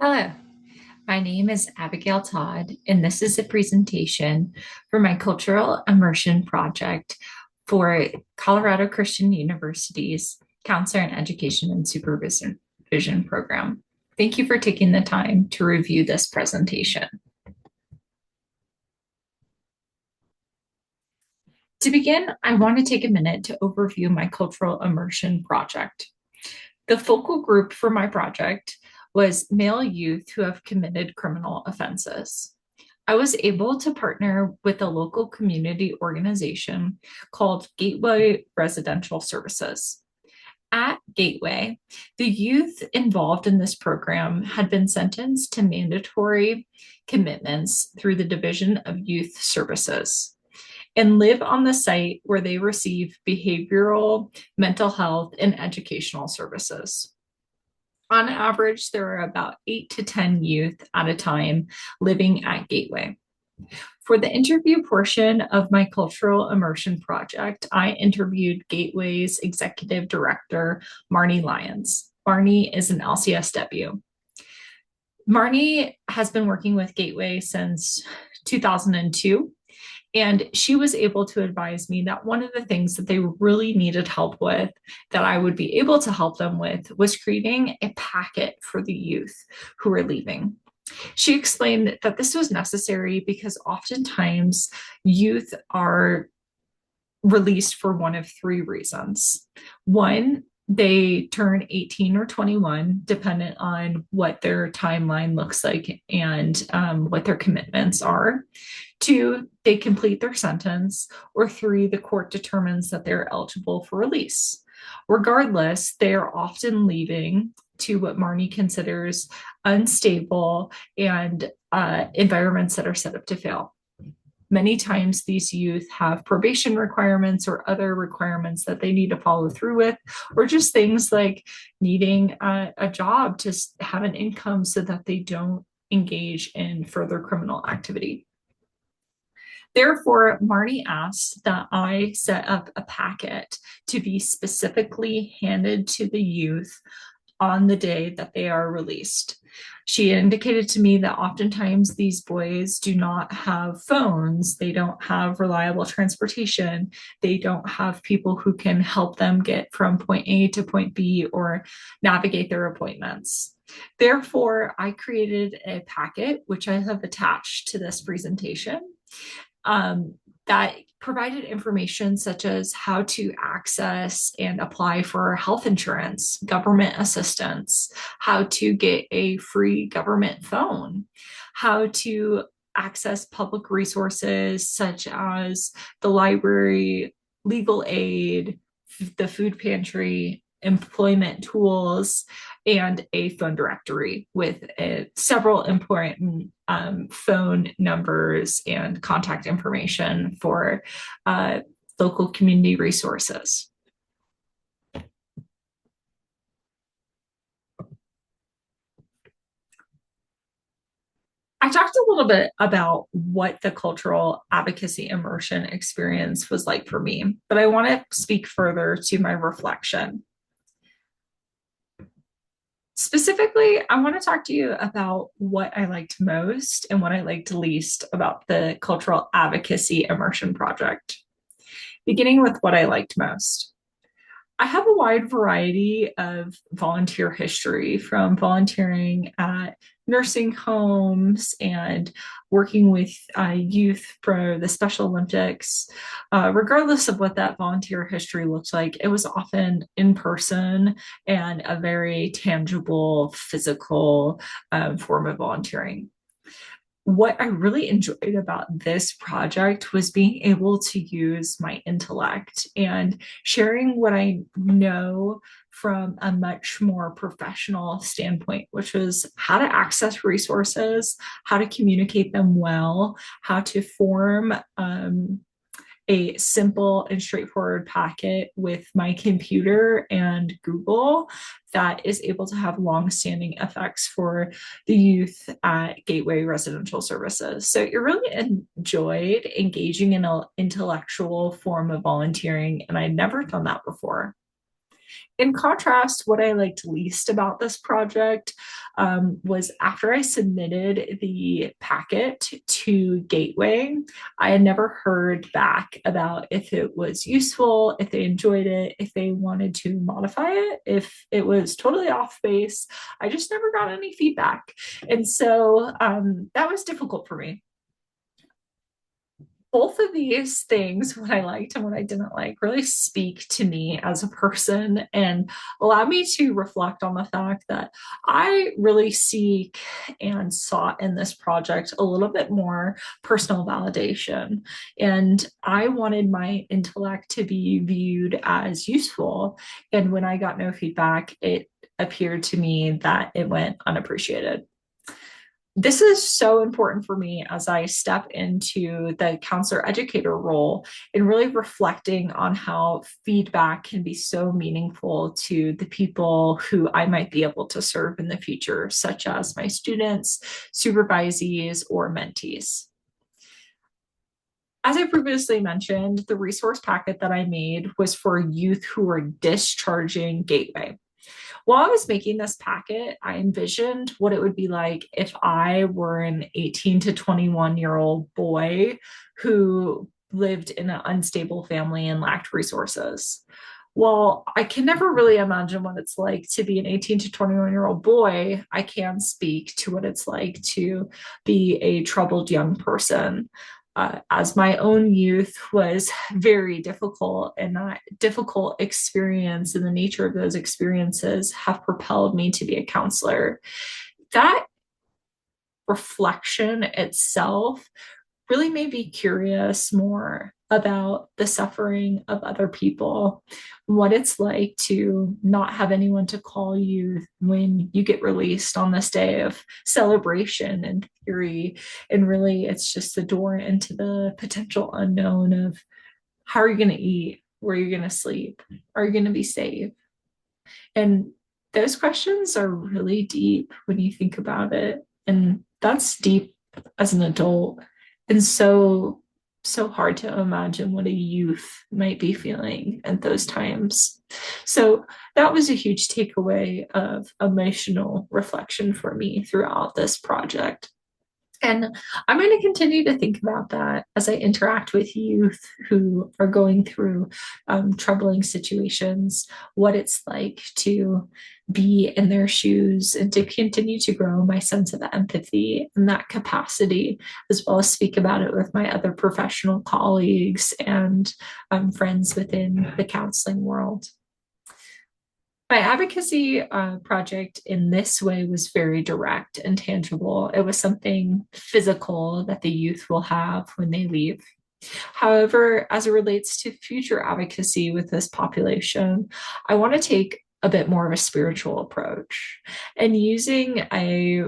Hello, my name is Abigail Todd, and this is a presentation for my cultural immersion project for Colorado Christian University's Counselor in Education and Supervision program. Thank you for taking the time to review this presentation. To begin, I want to take a minute to overview my cultural immersion project. The focal group for my project was male youth who have committed criminal offenses. I was able to partner with a local community organization called Gateway Residential Services. At Gateway, the youth involved in this program had been sentenced to mandatory commitments through the Division of Youth Services and live on the site where they receive behavioral, mental health, and educational services. On average, there are about 8 to 10 youth at a time living at Gateway. For the interview portion of my cultural immersion project, I interviewed Gateway's executive director, Marnie Lyons. Marnie is an LCSW. Marnie has been working with Gateway since 2002, and she was able to advise me that one of the things that they really needed help with, that I would be able to help them with, was creating a packet for the youth who were leaving. She explained that this was necessary because oftentimes youth are released for one of three reasons. One, they turn 18 or 21, dependent on what their timeline looks like and what their commitments are. Two, they complete their sentence. Or three, the court determines that they're eligible for release. Regardless, they are often leaving to what Marnie considers unstable and environments that are set up to fail. Many times these youth have probation requirements or other requirements that they need to follow through with, or just things like needing a job to have an income so that they don't engage in further criminal activity. Therefore, Marty asked that I set up a packet to be specifically handed to the youth on the day that they are released. She indicated to me that oftentimes these boys do not have phones, they don't have reliable transportation, they don't have people who can help them get from point A to point B or navigate their appointments. Therefore, I created a packet, which I have attached to this presentation, that provided information such as how to access and apply for health insurance, government assistance, how to get a free government phone, how to access public resources such as the library, legal aid, the food pantry, employment tools, and a phone directory with several important phone numbers and contact information for local community resources. I talked a little bit about what the cultural advocacy immersion experience was like for me, but I want to speak further to my reflection. Specifically, I want to talk to you about what I liked most and what I liked least about the cultural advocacy immersion project. Beginning with what I liked most. I have a wide variety of volunteer history, from volunteering at nursing homes and working with youth for the Special Olympics. Regardless of what that volunteer history looked like, it was often in person and a very tangible, physical form of volunteering. What I really enjoyed about this project was being able to use my intellect and sharing what I know from a much more professional standpoint, which was how to access resources, how to communicate them well, how to form a simple and straightforward packet with my computer and Google that is able to have long-standing effects for the youth at Gateway Residential Services. So it really enjoyed engaging in an intellectual form of volunteering, and I'd never done that before. In contrast, what I liked least about this project was after I submitted the packet to Gateway, I had never heard back about if it was useful, if they enjoyed it, if they wanted to modify it, if it was totally off base. I just never got any feedback. And so that was difficult for me. Both of these things, what I liked and what I didn't like, really speak to me as a person and allow me to reflect on the fact that I really seek and sought in this project a little bit more personal validation. And I wanted my intellect to be viewed as useful. And when I got no feedback, it appeared to me that it went unappreciated. This is so important for me as I step into the counselor educator role and really reflecting on how feedback can be so meaningful to the people who I might be able to serve in the future, such as my students, supervisees, or mentees. As I previously mentioned, the resource packet that I made was for youth who are discharging Gateway. While I was making this packet, I envisioned what it would be like if I were an 18 to 21-year-old boy who lived in an unstable family and lacked resources. Well, I can never really imagine what it's like to be an 18 to 21-year-old boy. I can speak to what it's like to be a troubled young person. As my own youth was very difficult, and that difficult experience and the nature of those experiences have propelled me to be a counselor. That reflection itself really made me curious more about the suffering of other people, what it's like to not have anyone to call you when you get released on this day of celebration and theory. And really, it's just the door into the potential unknown of how are you going to eat? Where are you going to sleep? Are you going to be safe? And those questions are really deep when you think about it. And that's deep as an adult. And so hard to imagine what a youth might be feeling at those times. So that was a huge takeaway of emotional reflection for me throughout this project. And I'm going to continue to think about that as I interact with youth who are going through troubling situations, what it's like to be in their shoes and to continue to grow my sense of empathy and that capacity, as well as speak about it with my other professional colleagues and friends within the counseling world. My advocacy project in this way was very direct and tangible. It was something physical that the youth will have when they leave. However, as it relates to future advocacy with this population, I want to take a bit more of a spiritual approach and using a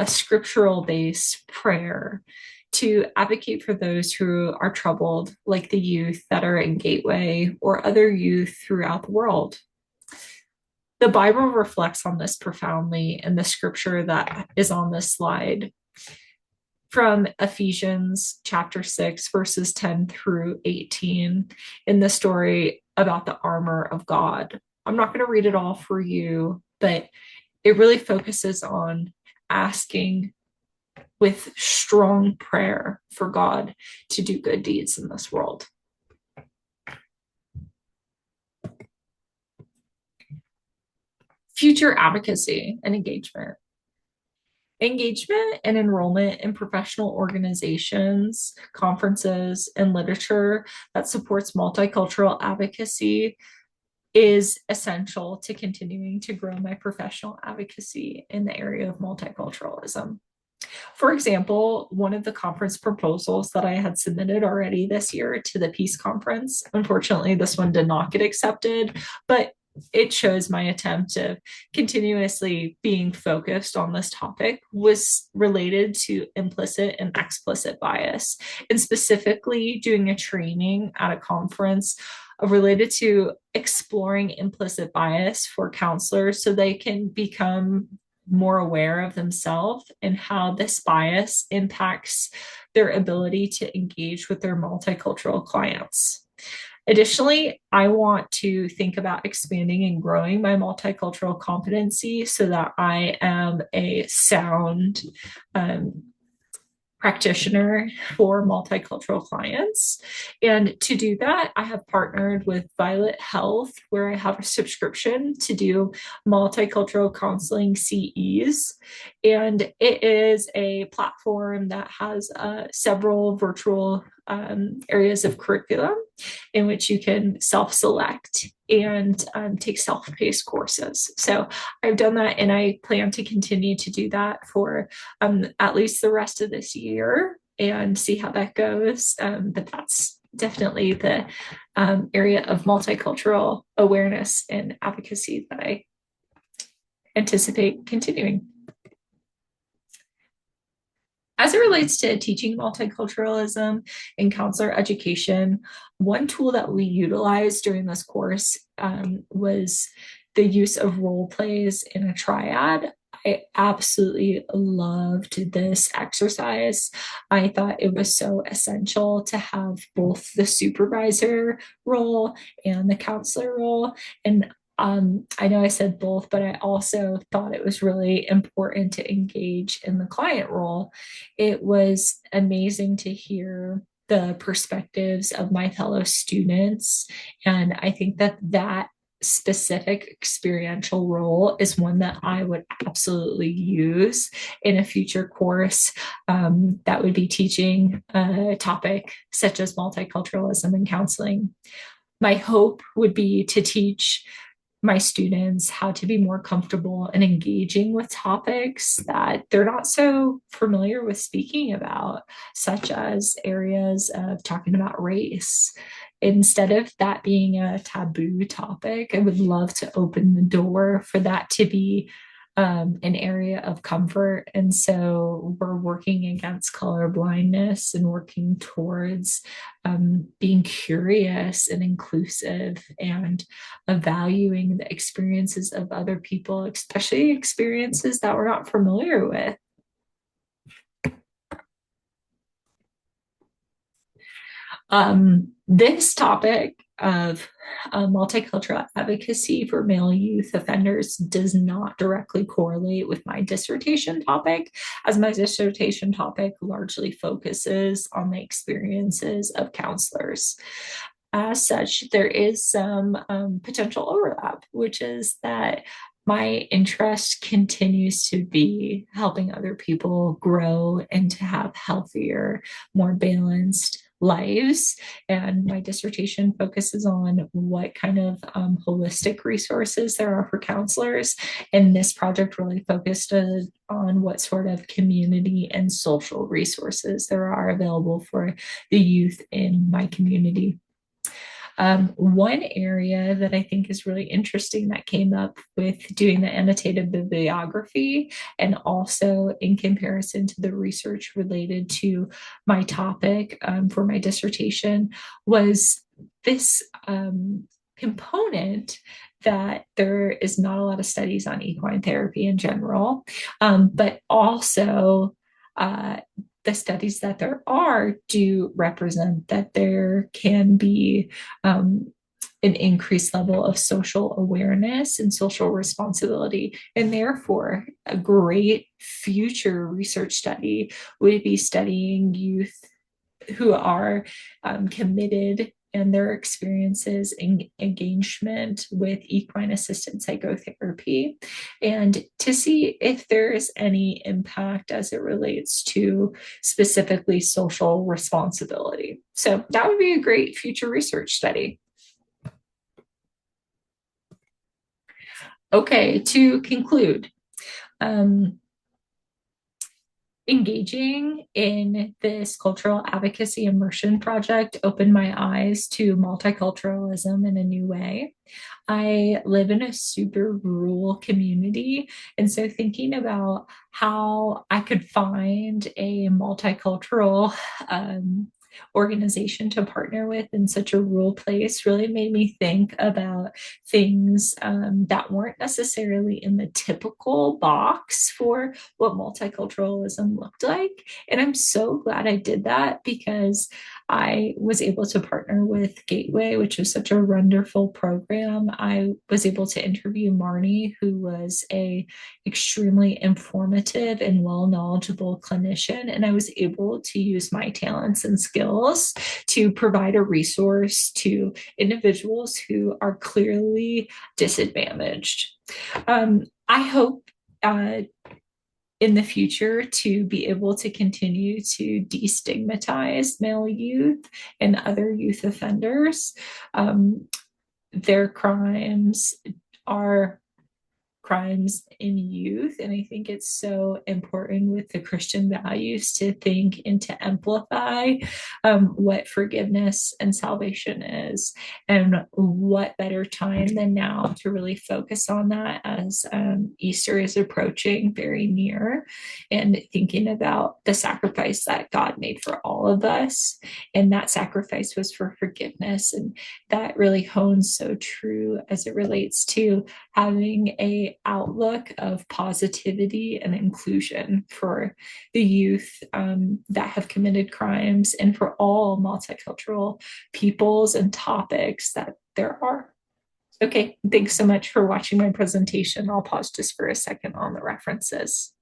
scriptural based prayer to advocate for those who are troubled, like the youth that are in Gateway or other youth throughout the world. The Bible reflects on this profoundly in the scripture that is on this slide from Ephesians chapter 6, verses 10 through 18, in the story about the armor of God. I'm not going to read it all for you, but it really focuses on asking with strong prayer for God to do good deeds in this world. Future advocacy and engagement. Engagement and enrollment in professional organizations, conferences, and literature that supports multicultural advocacy is essential to continuing to grow my professional advocacy in the area of multiculturalism. For example, one of the conference proposals that I had submitted already this year to the Peace Conference, unfortunately, this one did not get accepted, but it shows my attempt of continuously being focused on this topic was related to implicit and explicit bias, and specifically doing a training at a conference related to exploring implicit bias for counselors so they can become more aware of themselves and how this bias impacts their ability to engage with their multicultural clients. Additionally, I want to think about expanding and growing my multicultural competency so that I am a sound um, practitioner for multicultural clients. And to do that, I have partnered with Violet Health, where I have a subscription to do multicultural counseling CEs. And it is a platform that has several virtual areas of curriculum in which you can self-select and take self-paced courses. So I've done that, and I plan to continue to do that for at least the rest of this year and see how that goes. But that's definitely the area of multicultural awareness and advocacy that I anticipate continuing. As it relates to teaching multiculturalism and counselor education, one tool that we utilized during this course was the use of role plays in a triad. I absolutely loved this exercise. I thought it was so essential to have both the supervisor role and the counselor role. And I know I said both, but I also thought it was really important to engage in the client role. It was amazing to hear the perspectives of my fellow students. And I think that that specific experiential role is one that I would absolutely use in a future course that would be teaching a topic such as multiculturalism and counseling. My hope would be to teach my students how to be more comfortable and engaging with topics that they're not so familiar with speaking about, such as areas of talking about race. Instead of that being a taboo topic, I would love to open the door for that to be an area of comfort. And so we're working against color blindness and working towards being curious and inclusive and valuing the experiences of other people, especially experiences that we're not familiar with. This topic of multicultural advocacy for male youth offenders does not directly correlate with my dissertation topic, as my dissertation topic largely focuses on the experiences of counselors. As such, there is some potential overlap, which is that my interest continues to be helping other people grow and to have healthier, more balanced lives. And my dissertation focuses on what kind of holistic resources there are for counselors. And this project really focused on what sort of community and social resources there are available for the youth in my community. One area that I think is really interesting that came up with doing the annotated bibliography and also in comparison to the research related to my topic for my dissertation was this component that there is not a lot of studies on equine therapy in general, but also the studies that there are do represent that there can be an increased level of social awareness and social responsibility. And therefore, a great future research study would be studying youth who are committed and their experiences in engagement with equine assisted psychotherapy, and to see if there is any impact as it relates to specifically social responsibility. So that would be a great future research study. Okay, to conclude, engaging in this cultural advocacy immersion project opened my eyes to multiculturalism in a new way. I live in a super rural community, and so thinking about how I could find a multicultural organization to partner with in such a rural place really made me think about things that weren't necessarily in the typical box for what multiculturalism looked like. And I'm so glad I did that because I was able to partner with Gateway, which was such a wonderful program. I was able to interview Marnie, who was a extremely informative and well knowledgeable clinician, and I was able to use my talents and skills to provide a resource to individuals who are clearly disadvantaged. I hope in the future to be able to continue to destigmatize male youth and other youth offenders. Their crimes are crimes in youth. And I think it's so important with the Christian values to think and to amplify what forgiveness and salvation is. And what better time than now to really focus on that as Easter is approaching very near and thinking about the sacrifice that God made for all of us. And that sacrifice was for forgiveness. And that really hones so true as it relates to having a outlook of positivity and inclusion for the youth that have committed crimes and for all multicultural peoples and topics that there are. Okay, thanks so much for watching my presentation. I'll pause just for a second on the references.